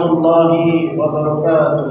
warahmatullahi wabarakatuh.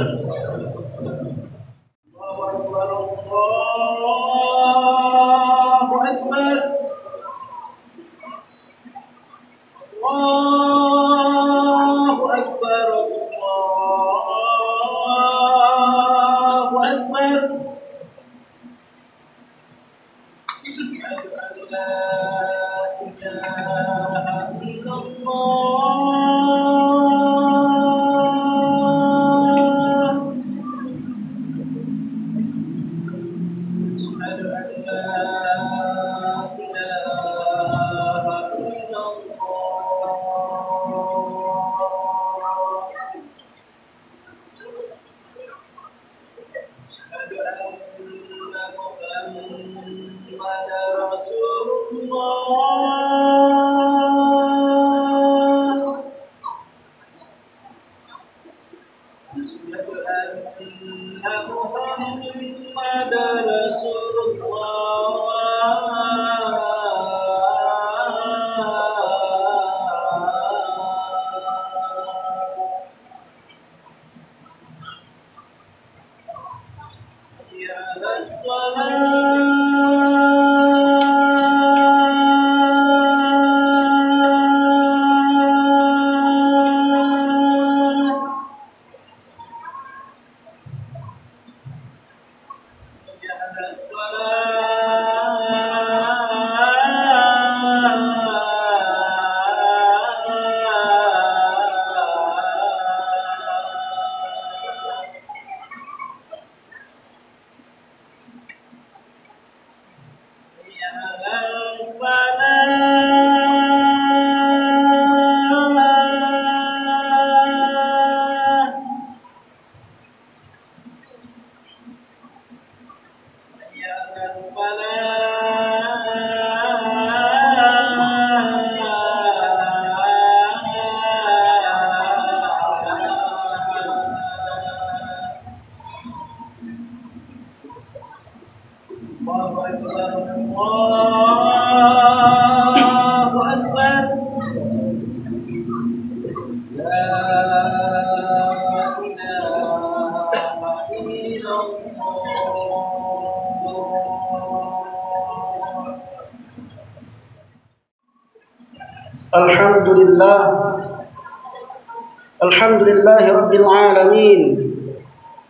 Alhamdulillahi rabbil alamin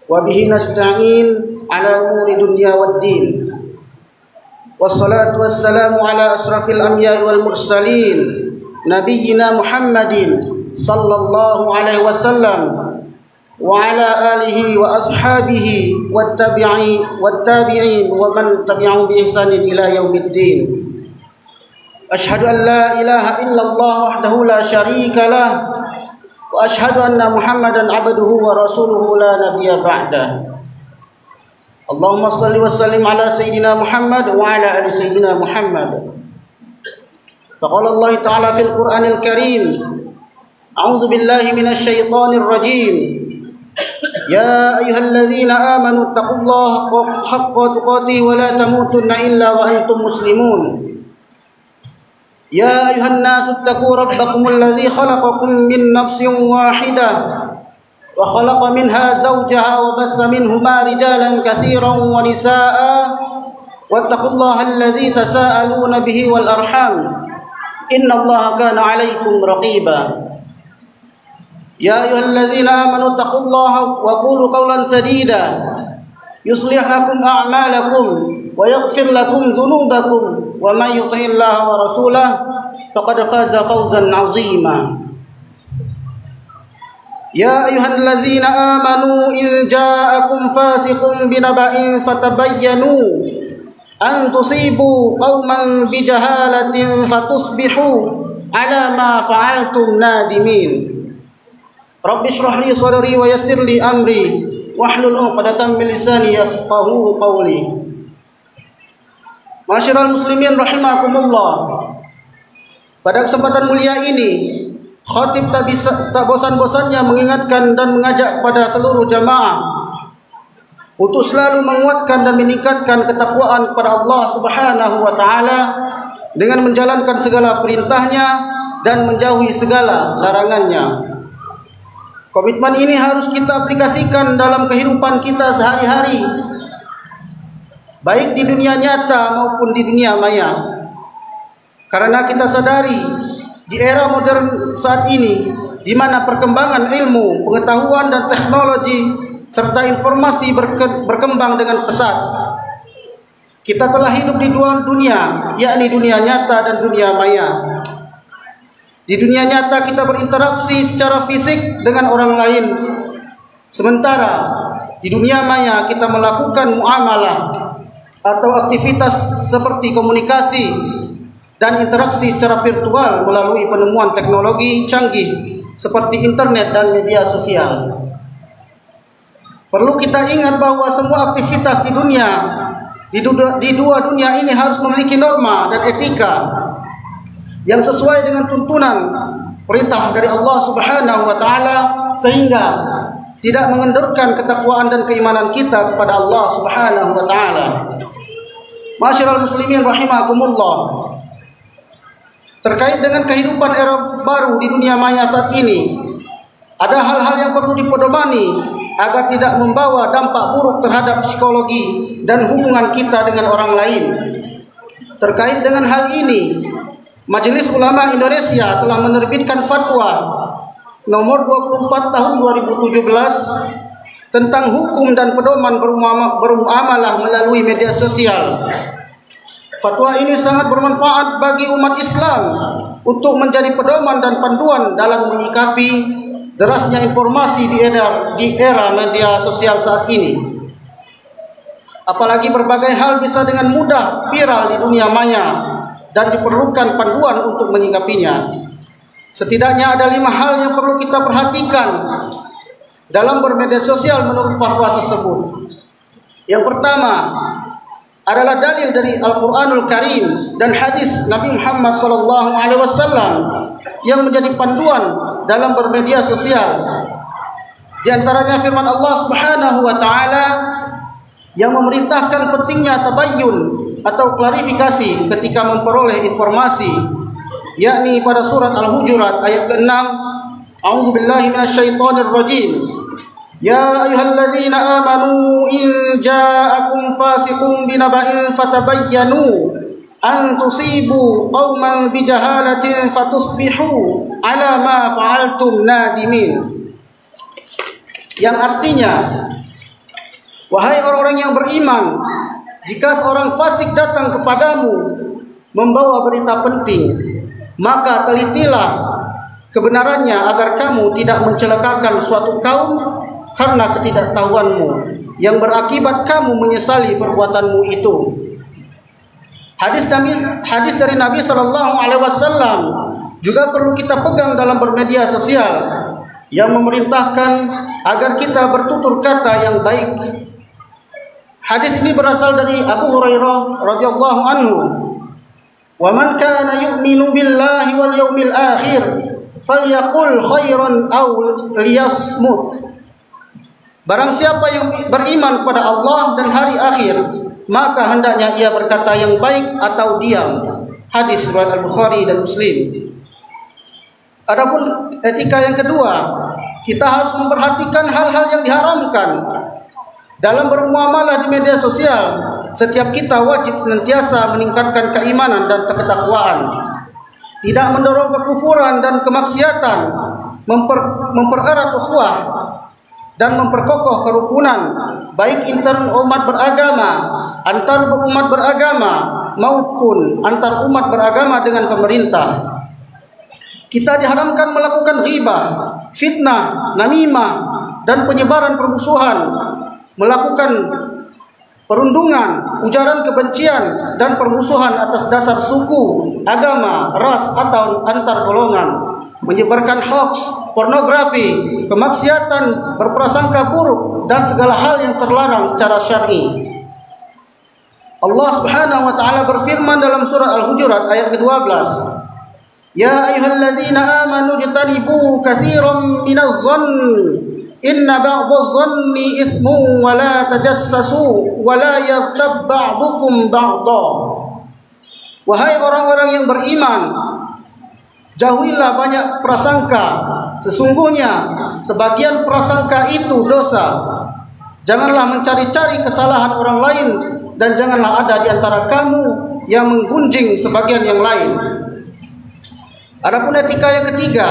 wa bihi nasta'in ala umuri dunya waddin wassalatu wassalamu ala asrafil anbiya'i wal mursalin nabiyyina Muhammadin sallallahu alaihi wasallam wa ala alihi wa ashabihi wattabi'in wa man tabi'ahum bi ihsanin ila yaumiddin. Asyhadu an la ilaha illallah wahdahu la syarika lah wa asyhadu anna Muhammadan abduhu wa rasuluhu la nabiyya ba'dah. Allahumma shalli wa sallim ala sayyidina Muhammad wa ala ali sayyidina Muhammad. Faqala Allah ta'ala fil Qur'anil Karim, a'udzu billahi minasy syaithanir rajim. Ya ayyuhalladzina amanu taqullaha haqqa tuqatih wa la tamutunna illa wa antum muslimun. Ya ayuhan nasu ittaqu rabbakumul ladzi khalaqakum min nafsin wahidah wa khalaqa minha zawjaha wa bassa minhuma rijalan katsiran wa nisaa'a wattaqullaha alladzi tasaaluna bihi wal arham innallaha kana 'alaikum raqiba. Ya ayyuhalladzina amanu taqullaha wa qulu qawlan sadida yuslih lakum a'malakum wa yaghfir lakum dhunubakum wa may yuti'illaha wa rasulahu faqad faza fawzan 'azima. Ya ayyuhalladzina amanu in ja'akum fasiqun binaba'in fatabayyanu an tusibu qauman bijahalatin fatusbihu 'ala ma fa'altum nadimin. Rabbi shrah li sadri wa yassir li amri wahlul 'uqdatam min lisani yafqahu qawli. Masyiral muslimin rahimakumullah. Pada kesempatan mulia ini, khatib tak bosan-bosannya mengingatkan dan mengajak kepada seluruh jamaah untuk selalu menguatkan dan meningkatkan ketakwaan kepada Allah Subhanahu wa taala dengan menjalankan segala perintahnya dan menjauhi segala larangannya. Komitmen ini harus kita aplikasikan dalam kehidupan kita sehari-hari, baik di dunia nyata maupun di dunia maya. Karena kita sadari di era modern saat ini, di mana perkembangan ilmu, pengetahuan dan teknologi serta informasi berkembang dengan pesat, kita telah hidup di dua dunia, yakni dunia nyata dan dunia maya. Di dunia nyata kita berinteraksi secara fisik dengan orang lain, sementara di dunia maya kita melakukan muamalah atau aktivitas seperti komunikasi dan interaksi secara virtual melalui penemuan teknologi canggih seperti internet dan media sosial. Perlu kita ingat bahwa semua aktivitas di dua dunia ini harus memiliki norma dan etika yang sesuai dengan tuntunan perintah dari Allah Subhanahu wa taala, sehingga tidak mengendurkan ketakwaan dan keimanan kita kepada Allah Subhanahu wa taala. Masyiral muslimin rahimakumullah. Terkait dengan kehidupan era baru di dunia maya saat ini, ada hal-hal yang perlu dipedomani agar tidak membawa dampak buruk terhadap psikologi dan hubungan kita dengan orang lain. Terkait dengan hal ini, Majelis Ulama Indonesia telah menerbitkan fatwa nomor 24 tahun 2017 tentang hukum dan pedoman bermuamalah melalui media sosial. Fatwa ini sangat bermanfaat bagi umat Islam untuk menjadi pedoman dan panduan dalam menyikapi derasnya informasi di era media sosial saat ini. Apalagi berbagai hal bisa dengan mudah viral di dunia maya dan diperlukan panduan untuk menyikapinya. Setidaknya ada 5 hal yang perlu kita perhatikan dalam bermedia sosial menurut fatwa tersebut. Yang pertama adalah dalil dari Al-Quranul Karim dan hadis Nabi Muhammad SAW yang menjadi panduan dalam bermedia sosial. Di antaranya firman Allah Subhanahu wa taala yang memerintahkan pentingnya tabayyun atau klarifikasi ketika memperoleh informasi, yakni pada surat Al-Hujurat ayat ke-6, A'udzubillahi minasyaitonir rajim. Ya ayyuhalladzina amanu in ja'akum fasiqun binaba'in fatabayyanu an tusibu qauman bijahalatin fatusbihu ala ma fa'altum nadimin. Yang artinya, wahai orang-orang yang beriman, jika seorang fasik datang kepadamu membawa berita penting, maka telitilah kebenarannya agar kamu tidak mencelakakan suatu kaum karena ketidaktahuanmu yang berakibat kamu menyesali perbuatanmu itu. Hadis dari Nabi SAW juga perlu kita pegang dalam bermedia sosial, yang memerintahkan agar kita bertutur kata yang baik. Hadis ini berasal dari Abu Hurairah radhiyallahu anhu. Wa man kana yu'minu billahi wal yawmil akhir falyaqul khairan aw liyasmut. Barang siapa yang beriman kepada Allah dan hari akhir, maka hendaknya ia berkata yang baik atau diam. Hadis riwayat Al-Bukhari dan Muslim. Adapun etika yang kedua, kita harus memperhatikan hal-hal yang diharamkan dalam bermuamalah di media sosial. Setiap kita wajib senantiasa meningkatkan keimanan dan ketakwaan, tidak mendorong kekufuran dan kemaksiatan, mempererat ukhuwah dan memperkokoh kerukunan, baik intern umat beragama, antar umat beragama, maupun antar umat beragama dengan pemerintah. Kita diharamkan melakukan ghibah, fitnah, namimah, dan penyebaran permusuhan, melakukan perundungan, ujaran kebencian, dan permusuhan atas dasar suku, agama, ras, atau antar golongan, menyebarkan hoax, pornografi, kemaksiatan, berprasangka buruk, dan segala hal yang terlarang secara syar'i. Allah Subhanahu wa taala berfirman dalam surah Al-Hujurat ayat ke-12, Ya ayyuhalladzina amanu jtanibu katsiran minadh-dhanni inna ba'dadh-dhanni itsmun wa la tajassasu wa la yaghtab ba'dukum ba'dha. Wahai orang-orang yang beriman, jauhilah banyak prasangka, sesungguhnya sebagian prasangka itu dosa. Janganlah mencari-cari kesalahan orang lain, dan janganlah ada di antara kamu yang menggunjing sebagian yang lain. Adapun etika yang ketiga,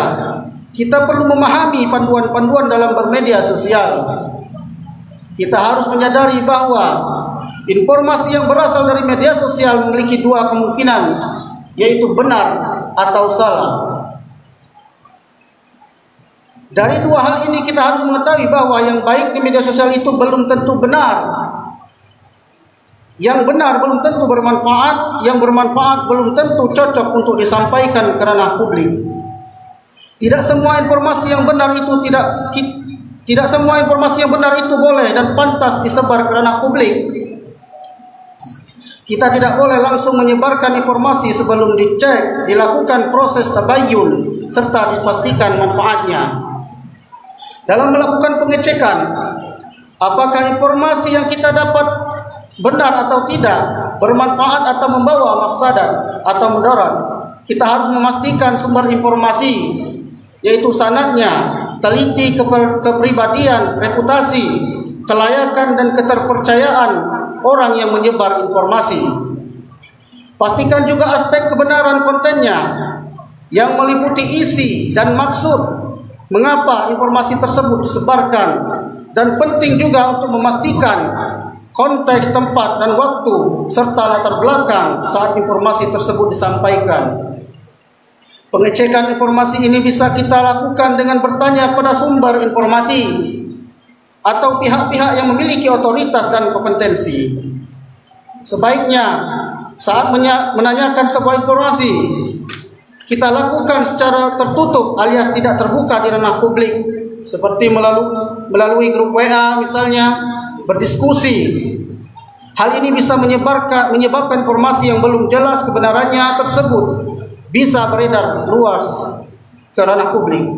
kita perlu memahami panduan-panduan dalam bermedia sosial. Kita harus menyadari bahwa informasi yang berasal dari media sosial memiliki dua kemungkinan, yaitu benar atau salah. Dari dua hal ini kita harus mengetahui bahwa yang baik di media sosial itu belum tentu benar. Yang benar belum tentu bermanfaat, yang bermanfaat belum tentu cocok untuk disampaikan ke ranah publik. Tidak semua informasi yang benar itu tidak semua informasi yang benar itu boleh dan pantas disebar ke ranah publik. Kita tidak boleh langsung menyebarkan informasi sebelum dicek, dilakukan proses tabayyun serta dipastikan manfaatnya. Dalam melakukan pengecekan, apakah informasi yang kita dapat benar atau tidak, bermanfaat atau membawa mafsadat atau mudarat, kita harus memastikan sumber informasi, yaitu sanadnya, teliti kepribadian, reputasi, kelayakan dan keterpercayaan orang yang menyebar informasi. Pastikan juga aspek kebenaran kontennya yang meliputi isi dan maksud mengapa informasi tersebut disebarkan, dan penting juga untuk memastikan konteks, tempat, dan waktu serta latar belakang saat informasi tersebut disampaikan. Pengecekan informasi ini bisa kita lakukan dengan bertanya pada sumber informasi atau pihak-pihak yang memiliki otoritas dan kompetensi. Sebaiknya saat menanyakan sebuah informasi, kita lakukan secara tertutup alias tidak terbuka di ranah publik, seperti melalui grup WA misalnya, berdiskusi. Hal ini bisa menyebabkan informasi yang belum jelas kebenarannya tersebut bisa beredar luas ke ranah publik.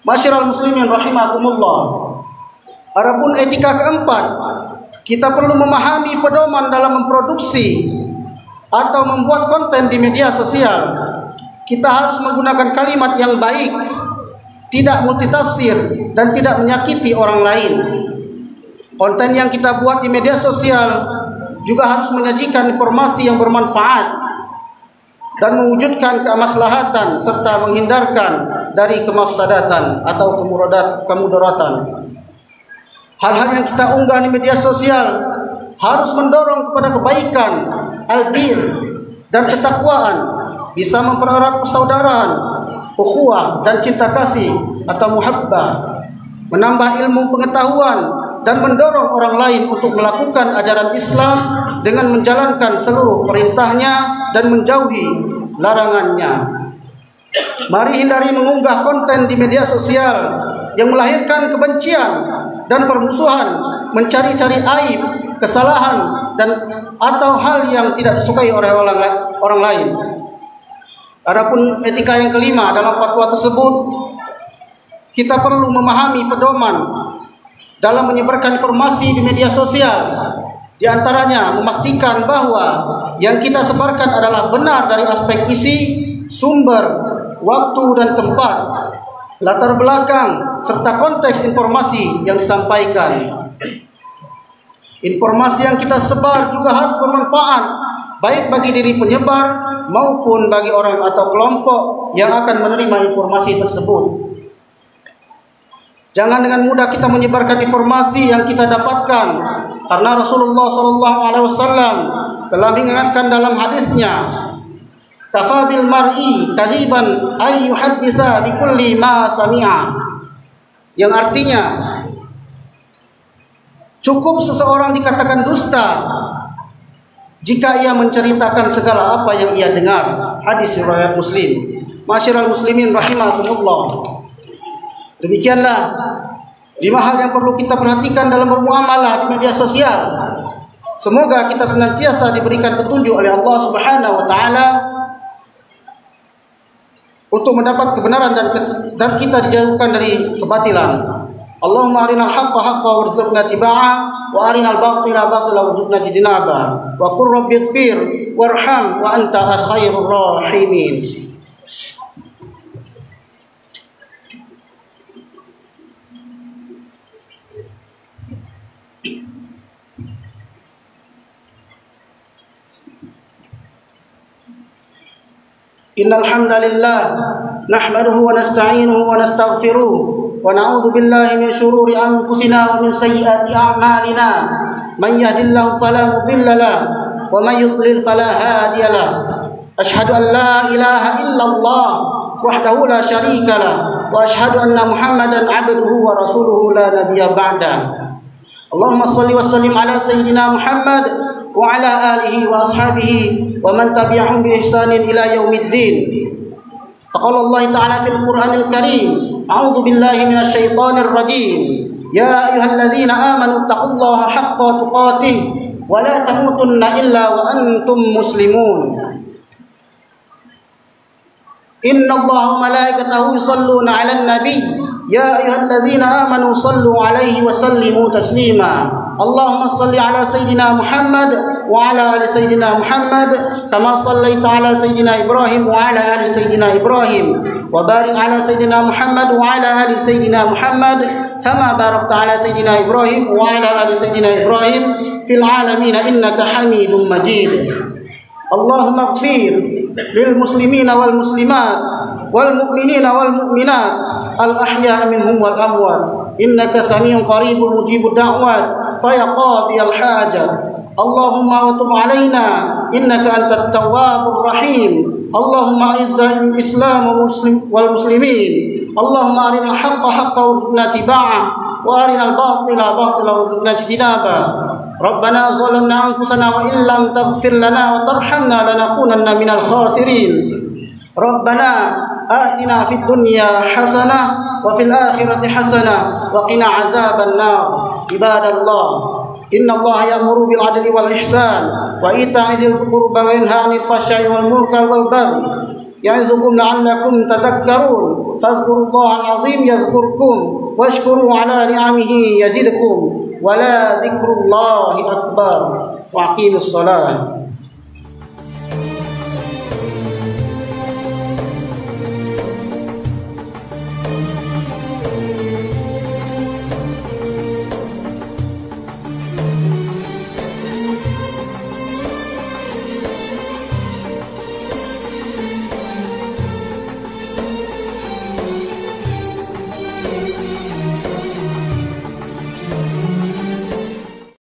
Masyiral muslimin rahimakumullah. Adapun etika keempat, kita perlu memahami pedoman dalam memproduksi atau membuat konten di media sosial. Kita harus menggunakan kalimat yang baik, tidak multitafsir, dan tidak menyakiti orang lain. Konten yang kita buat di media sosial juga harus menyajikan informasi yang bermanfaat dan mewujudkan kemaslahatan serta menghindarkan dari kemafsadatan atau kemudaratan. Hal-hal yang kita unggah di media sosial harus mendorong kepada kebaikan, albir, dan ketakwaan, bisa mempererat persaudaraan, ukhuwah, dan cinta kasih atau muhabbah, menambah ilmu pengetahuan, dan mendorong orang lain untuk melakukan ajaran Islam dengan menjalankan seluruh perintahnya dan menjauhi larangannya. Mari hindari mengunggah konten di media sosial yang melahirkan kebencian dan permusuhan, mencari-cari aib, kesalahan, dan atau hal yang tidak disukai oleh orang lain. Adapun etika yang kelima dalam fatwa tersebut, kita perlu memahami pedoman dalam menyebarkan informasi di media sosial. Di antaranya memastikan bahwa yang kita sebarkan adalah benar dari aspek isi, sumber, waktu dan tempat, latar belakang, serta konteks informasi yang disampaikan. Informasi yang kita sebar juga harus bermanfaat, baik bagi diri penyebar maupun bagi orang atau kelompok yang akan menerima informasi tersebut. Jangan dengan mudah kita menyebarkan informasi yang kita dapatkan, karena Rasulullah SAW telah mengingatkan dalam hadisnya, "Kafa bil mar'i kadiban ay yuhadditsa bi kulli ma sami'a." Yang artinya, cukup seseorang dikatakan dusta jika ia menceritakan segala apa yang ia dengar. Hadis riwayat Muslim. Masyiral muslimin rahimakumullah. Demikianlah 5 hal yang perlu kita perhatikan dalam bermuamalah di media sosial. Semoga kita senantiasa diberikan petunjuk oleh Allah Subhanahu wa taala untuk mendapat kebenaran dan kita dijauhkan dari kebatilan. Allahumma arinal haqqa haqqan warzuqna tiba'ah wa arinal batila batila warzuqna jinaba wa qur rabbighfir warham wa anta khairur rahimin. Innal hamdalillah nahmaduhu wa nasta'inuhu wa nastaghfiruh wa na'udzu billahi min shururi anfusina wa min sayyiati a'malina. Man yahdihillahu fala mudilla lahu wa man yudlil fala hadiya lahu. Asyhadu an la ilaha illallah wahdahu la syarika lahu wa asyhadu anna Muhammadan 'abduhu wa rasuluhu la nabiyya ba'da. Allahumma shalli wa sallim ala sayyidina Muhammad wa ala alihi wa ashabihi wa man tabi'ahum bi ihsanin ila yaumiddin. Faqala Allah ta'ala fil Qur'anil Karim, a'udzu billahi minasy syaithanir rajim. Ya ayyuhalladzina amanu taqullaha haqqa tuqatih wa la tamutunna illa wa antum muslimun. Inna Allaha wa malaikatahu yusholluna 'alan nabiy. Ya ayyuhalladzina amanu shallu 'alaihi wa sallimu taslima. Allahumma shalli 'ala sayyidina Muhammad wa 'ala ali sayyidina Muhammad kama shallaita 'ala sayyidina Ibrahim wa 'ala ali sayyidina Ibrahim wa barik 'ala sayyidina Muhammad wa 'ala ali sayyidina Muhammad kama barakta 'ala sayyidina Ibrahim wa 'ala ali sayyidina Ibrahim fil 'alamin innaka Hamidum Majid. Allahumma ighfir lil muslimina wal muslimat wal mu'minina wal mu'minat al ahya minhum wal amwat innaka samiun qaribun mujibud da'wat faya qadiyal hajat. Allahumma wa tub alaina innaka antat tawwabur rahim. Allahumma izzil islam wal muslimin. Allahumma arinal haqqa haqqan warzuqna tiba'ah wa arinal batila batilan warzuqna ijtinaba. Rabbana zalamna anfusana wa illam taghfir lana wa tarhamna lanakunanna minal khasirin. Rabbana atina fid dunya hasanah wa fil akhirati hasanah wa qina azaban nar. Ibadallah, inna Allah ya'muru bil adli wal ihsan wa ita'i dzil qurba wa yanha 'anil fahsya'i wal munkar wal baghi ya'izukum la'allakum tadhakkarun. Fadhkurullaha al-'azim yadhkurkum washkuru 'ala ni'amihi yazidkum wa la dzikrullahi akbar. Wa aqimus shalah.